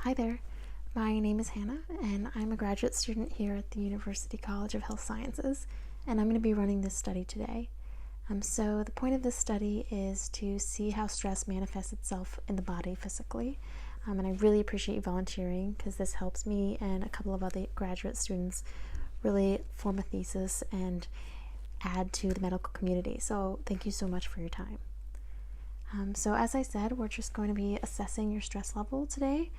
Hi there, my name is Hannah and I'm a graduate student here at the University College of Health Sciences, and I'm going to be running this study today. So the point of this study is to see how stress manifests itself in the body physically, and I really appreciate you volunteering because this helps me and a couple of other graduate students really form a thesis and add to the medical community. So thank you so much for your time. So as I said, we're just going to be assessing your stress level today,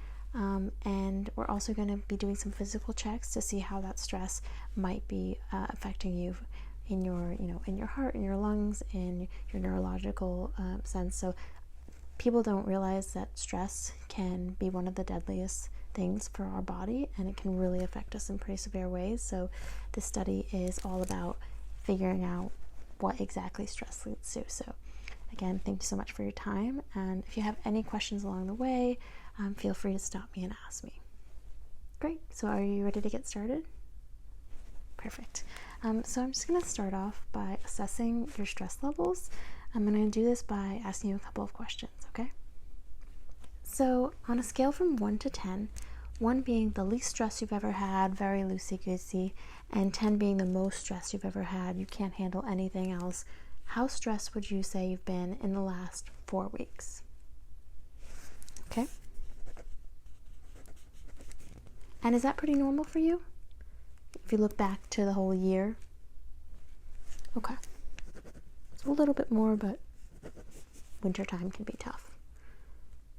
and we're also going to be doing some physical checks to see how that stress might be affecting you in your heart, in your lungs, in your neurological sense. So people don't realize that stress can be one of the deadliest things for our body, and it can really affect us in pretty severe ways. So this study is all about figuring out what exactly stress leads to. So again, thank you so much for your time, and if you have any questions along the way, feel free to stop me and ask me. Great, so are you ready to get started? Perfect. So I'm just going to start off by assessing your stress levels. I'm going to do this by asking you a couple of questions, okay? So on a scale from 1 to 10, 1 being the least stress you've ever had, very loosey-goosey, and 10 being the most stress you've ever had, you can't handle anything else, how stressed would you say you've been in the last 4 weeks? Okay. And is that pretty normal for you? If you look back to the whole year? Okay. It's a little bit more, but wintertime can be tough.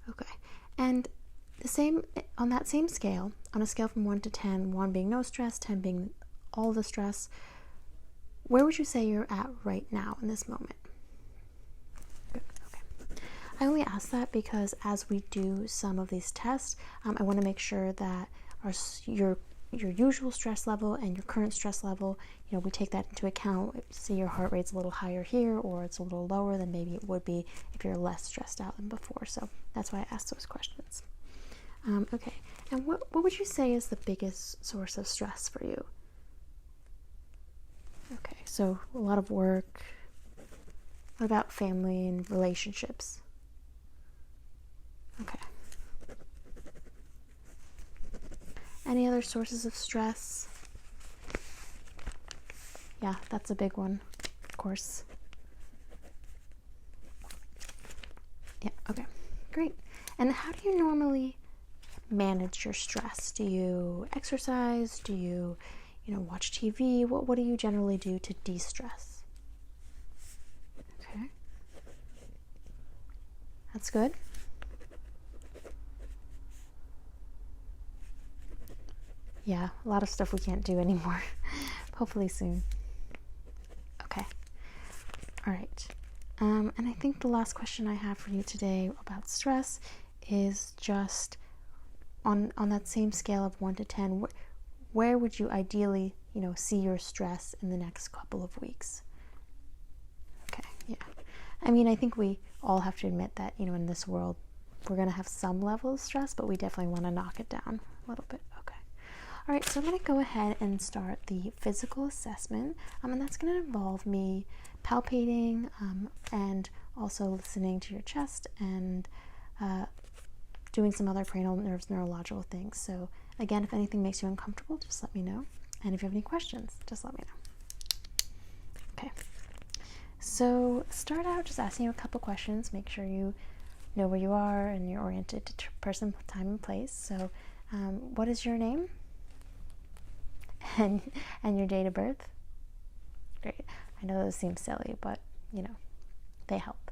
Okay. And the same, on that same scale, on a scale from 1 to 10, 1 being no stress, 10 being all the stress, where would you say you're at right now in this moment? Good. Okay. I only ask that because as we do some of these tests, I want to make sure that your usual stress level and your current stress level, we take that into account. Say your heart rate's a little higher here, or it's a little lower than maybe it would be if you're less stressed out than before. So that's why I asked those questions. Okay. And what would you say is the biggest source of stress for you? Okay, so a lot of work. What about family and relationships? Okay. Any other sources of stress? Yeah, that's a big one, of course. Yeah, okay, great. And how do you normally manage your stress? Do you exercise? Do you watch TV? What do you generally do to de-stress? Okay. That's good. Yeah, a lot of stuff we can't do anymore. Hopefully soon. Okay. All right. And I think the last question I have for you today about stress is just on that same scale of 1 to 10, where would you ideally, see your stress in the next couple of weeks? Okay, yeah. I mean, I think we all have to admit that, in this world, we're going to have some level of stress, but we definitely want to knock it down a little bit. Okay. All right, so I'm going to go ahead and start the physical assessment, and that's going to involve me palpating and also listening to your chest and doing some other cranial nerves neurological things. So again, if anything makes you uncomfortable, just let me know. And if you have any questions, just let me know. Okay. So start out just asking you a couple questions. Make sure you know where you are and you're oriented to person, time, and place. So what is your name? And your date of birth? Great. I know those seem silly, but, they help.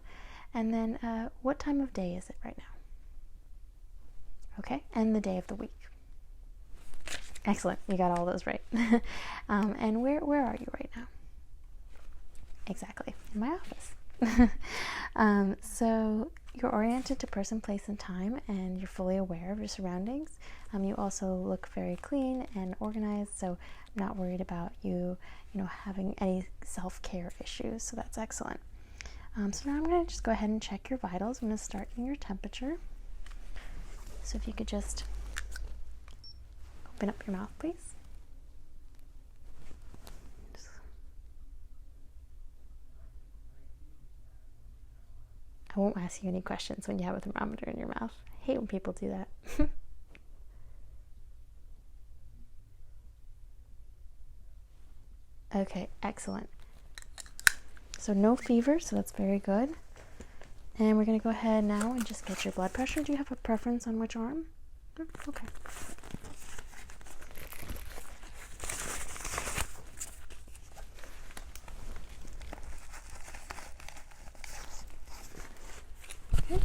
And then what time of day is it right now? Okay, and the day of the week. Excellent, you got all those right. And where are you right now? Exactly, in my office. So you're oriented to person, place, and time, and you're fully aware of your surroundings. You also look very clean and organized, so I'm not worried about you, having any self-care issues, so that's excellent. So now I'm going to just go ahead and check your vitals. I'm going to start in your temperature. So if you could just open up your mouth, please. I won't ask you any questions when you have a thermometer in your mouth. I hate when people do that. Okay, excellent. So no fever, so that's very good. And we're going to go ahead now and just get your blood pressure. Do you have a preference on which arm? No? Okay. Okay.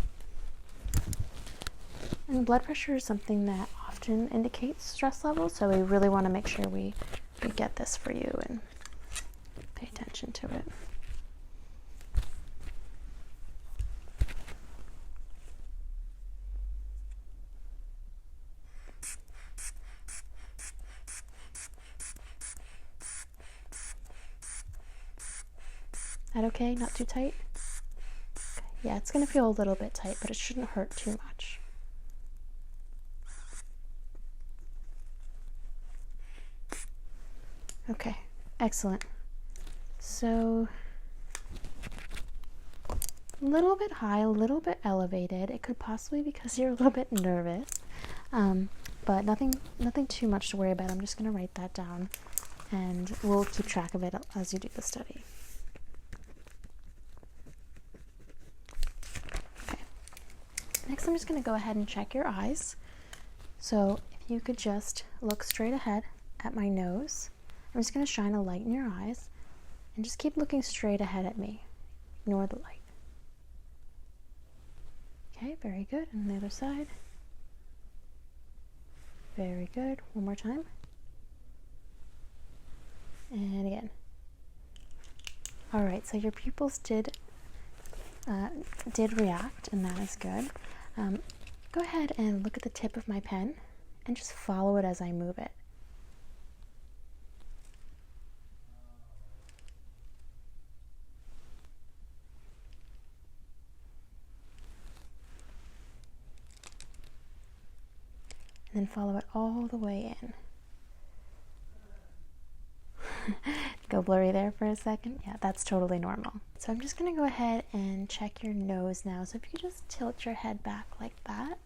And blood pressure is something that often indicates stress levels, so we really want to make sure we get this for you and pay attention to it. That okay? Not too tight? Okay. Yeah, it's going to feel a little bit tight, but it shouldn't hurt too much. Okay, excellent. So, a little bit high, a little bit elevated. It could possibly be because you're a little bit nervous, but nothing too much to worry about. I'm just going to write that down, and we'll keep track of it as you do the study. Okay. Next, I'm just going to go ahead and check your eyes. So, if you could just look straight ahead at my nose. I'm just going to shine a light in your eyes and just keep looking straight ahead at me. Ignore the light. Okay, very good. And the other side. Very good. One more time. And again. All right, so your pupils did react, and that is good. Go ahead and look at the tip of my pen and just follow it as I move it. And then follow it all the way in. Go blurry there for a second. Yeah, that's totally normal. So I'm just going to go ahead and check your nose now. So if you just tilt your head back like that.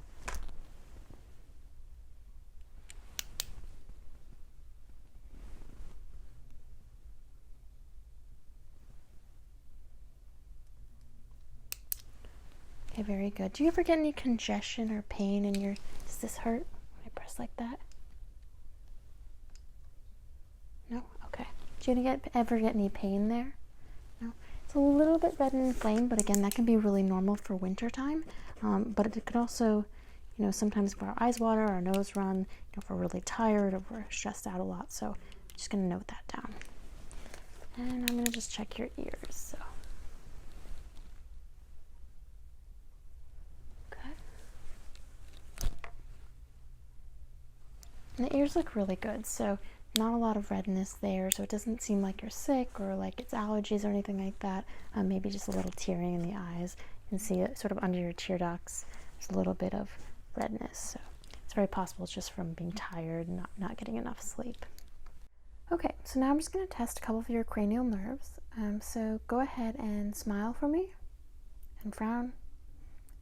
Okay, very good. Do you ever get any congestion or pain in your, does this hurt when I press like that? No? Okay. Do you ever get any pain there? No? It's a little bit red and inflamed, but again, that can be really normal for winter time. But it could also, sometimes if our eyes water, our nose run, if we're really tired or we're stressed out a lot. So I'm just going to note that down. And I'm going to just check your ears. So. And the ears look really good, so not a lot of redness there, so it doesn't seem like you're sick or like it's allergies or anything like that. Maybe just a little tearing in the eyes. You can see it sort of under your tear ducts. There's a little bit of redness, so it's very possible it's just from being tired and not getting enough sleep. Okay, so now I'm just going to test a couple of your cranial nerves. So go ahead and smile for me, and frown,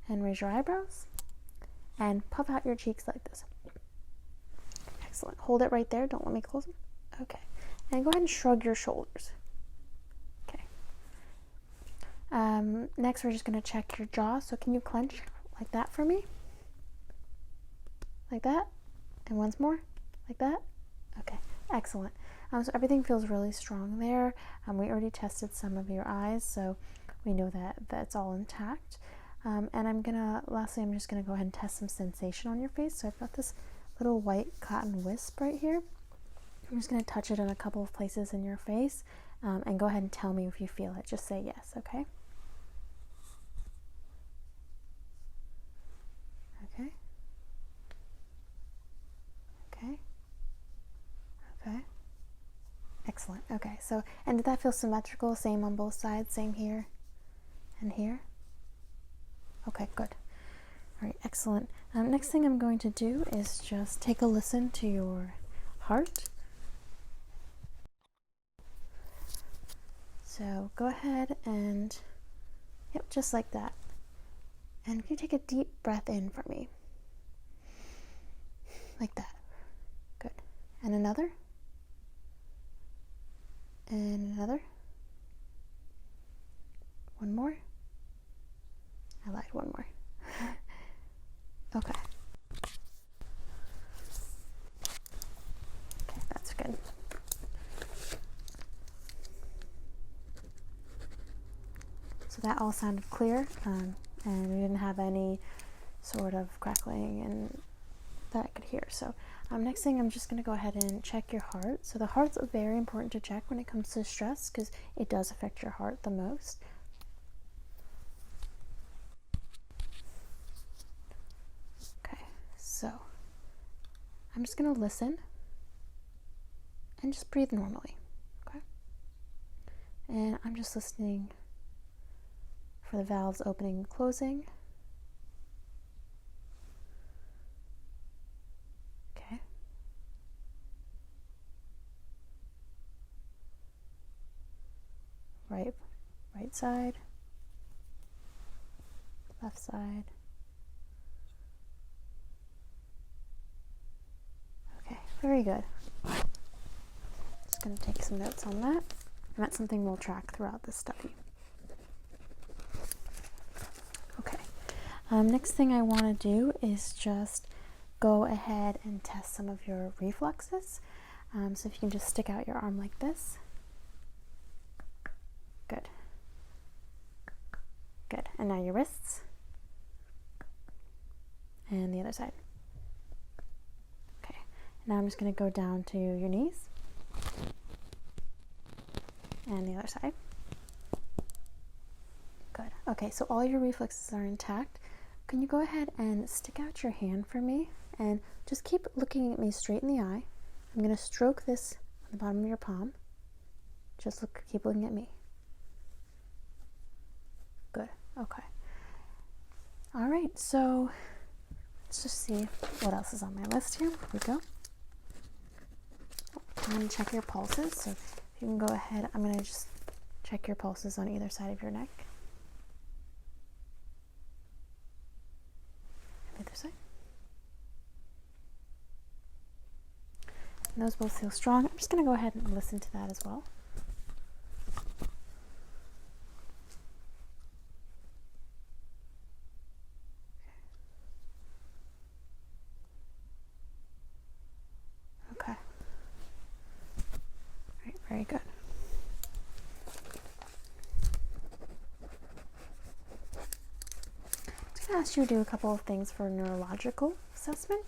and raise your eyebrows, and puff out your cheeks like this. Excellent. Hold it right there. Don't let me close them. Okay. And go ahead and shrug your shoulders. Okay. Next, we're just going to check your jaw. So can you clench like that for me? Like that? And once more? Like that? Okay. Excellent. So everything feels really strong there. We already tested some of your eyes, so we know that that's all intact. And lastly, I'm just going to go ahead and test some sensation on your face. So I've got this little white cotton wisp right here. I'm just going to touch it in a couple of places in your face, and go ahead and tell me if you feel it. Just say yes, okay? Okay. Okay. Okay. Excellent. Okay, so, and did that feel symmetrical? Same on both sides? Same here and here? Okay, good. All right, excellent. Next thing I'm going to do is just take a listen to your heart. So go ahead and, yep, just like that. And can you take a deep breath in for me? Like that. Good. And another. And another. One more. I lied, one more. Okay. Okay, that's good. So that all sounded clear, and we didn't have any sort of crackling and that I could hear. So next thing, I'm just going to go ahead and check your heart. So the heart's very important to check when it comes to stress because it does affect your heart the most. Okay, so I'm just going to listen and just breathe normally. Okay, and I'm just listening for the valves opening and closing. Okay. Right side, left side. Okay, very good. Just going to take some notes on that. And that's something we'll track throughout the study. Okay. Next thing I want to do is just go ahead and test some of your reflexes. So if you can just stick out your arm like this. Good. Good. And now your wrists. And the other side. Okay. Now I'm just going to go down to your knees. And the other side. Good. Okay, so all your reflexes are intact. Can you go ahead and stick out your hand for me and just keep looking at me straight in the eye. I'm going to stroke this on the bottom of your palm. Just keep looking at me. Good. Okay. All right, so let's just see what else is on my list here. Here we go. I'm going to check your pulses. So if you can go ahead, I'm going to just check your pulses on either side of your neck. And the other side. And those both feel strong. I'm just going to go ahead and listen to that as well. Okay. All right, very good. I'm going to ask you to do a couple of things for neurological assessment.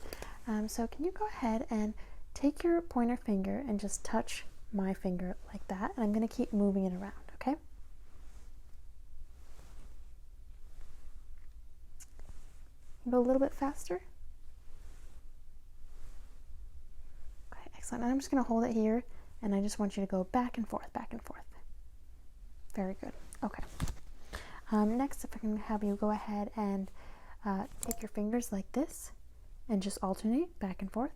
So can you go ahead and take your pointer finger and just touch my finger like that, and I'm going to keep moving it around, okay? Go a little bit faster. Okay, excellent. And I'm just going to hold it here, and I just want you to go back and forth, back and forth. Very good. Okay. Next, if I can have you go ahead and take your fingers like this and just alternate back and forth.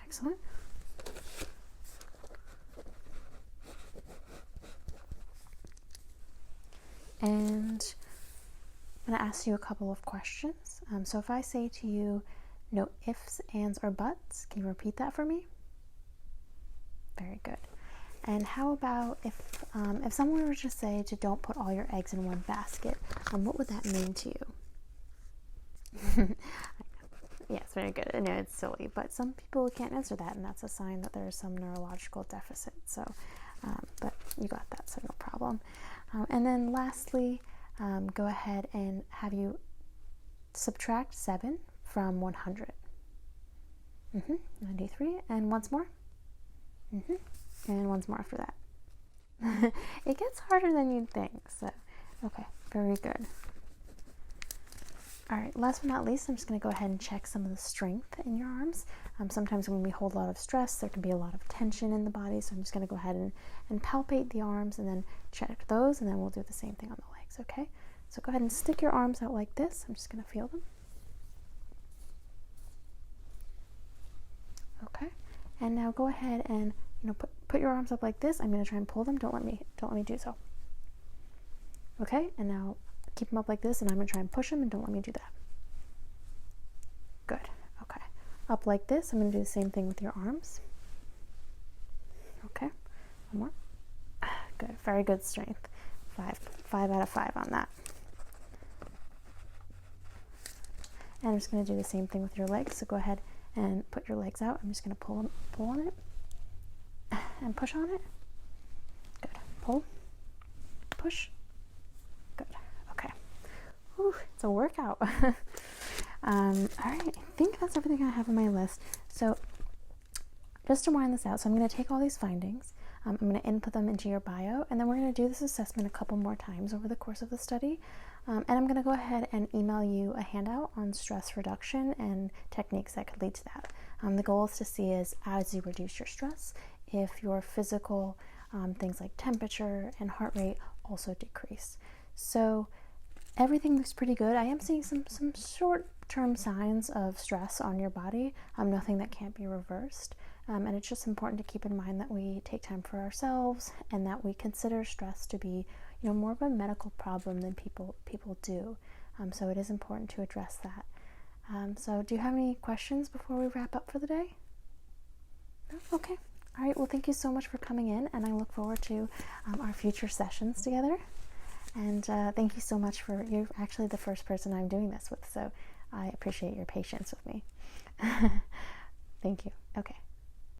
Excellent. And I'm going to ask you a couple of questions. So if I say to you, no ifs, ands, or buts, can you repeat that for me? Very good. And how about if someone were to say to don't put all your eggs in one basket, what would that mean to you? Yes, very good. I know it's silly, but some people can't answer that, and that's a sign that there is some neurological deficit. So, but you got that, so no problem. And then lastly, go ahead and have you subtract 7 from 100. 93, and once more. And once more after that. It gets harder than you'd think, so okay, very good. All right, last but not least, I'm just going to go ahead and check some of the strength in your arms. Sometimes when we hold a lot of stress, there can be a lot of tension in the body, so I'm just going to go ahead and palpate the arms and then check those, and then we'll do the same thing on the legs, okay? So go ahead and stick your arms out like this. I'm just going to feel them. Okay, and now go ahead and put your arms up like this. I'm going to try and pull them. Don't let me do so. Okay, and now keep them up like this, and I'm going to try and push them, and don't let me do that. Good. Okay. Up like this. I'm going to do the same thing with your arms. Okay. More. Good. Very good strength. 5 out of 5 on that. And I'm just going to do the same thing with your legs. So go ahead and put your legs out. I'm just going to pull on it and push on it. Good. Pull, push. Good. Okay. Whew, it's a workout. All right. I think that's everything I have on my list. So just to wind this out, so I'm going to take all these findings. I'm going to input them into your bio, and then we're going to do this assessment a couple more times over the course of the study. And I'm going to go ahead and email you a handout on stress reduction and techniques that could lead to that. The goal is to see is as you reduce your stress, if your physical things like temperature and heart rate also decrease. So everything looks pretty good. I am seeing some short-term signs of stress on your body, nothing that can't be reversed. And it's just important to keep in mind that we take time for ourselves and that we consider stress to be, more of a medical problem than people do. So it is important to address that. So do you have any questions before we wrap up for the day? No? Okay. All right. Well, thank you so much for coming in, and I look forward to our future sessions together. And thank you so much you're actually the first person I'm doing this with, so I appreciate your patience with me. Thank you. Okay.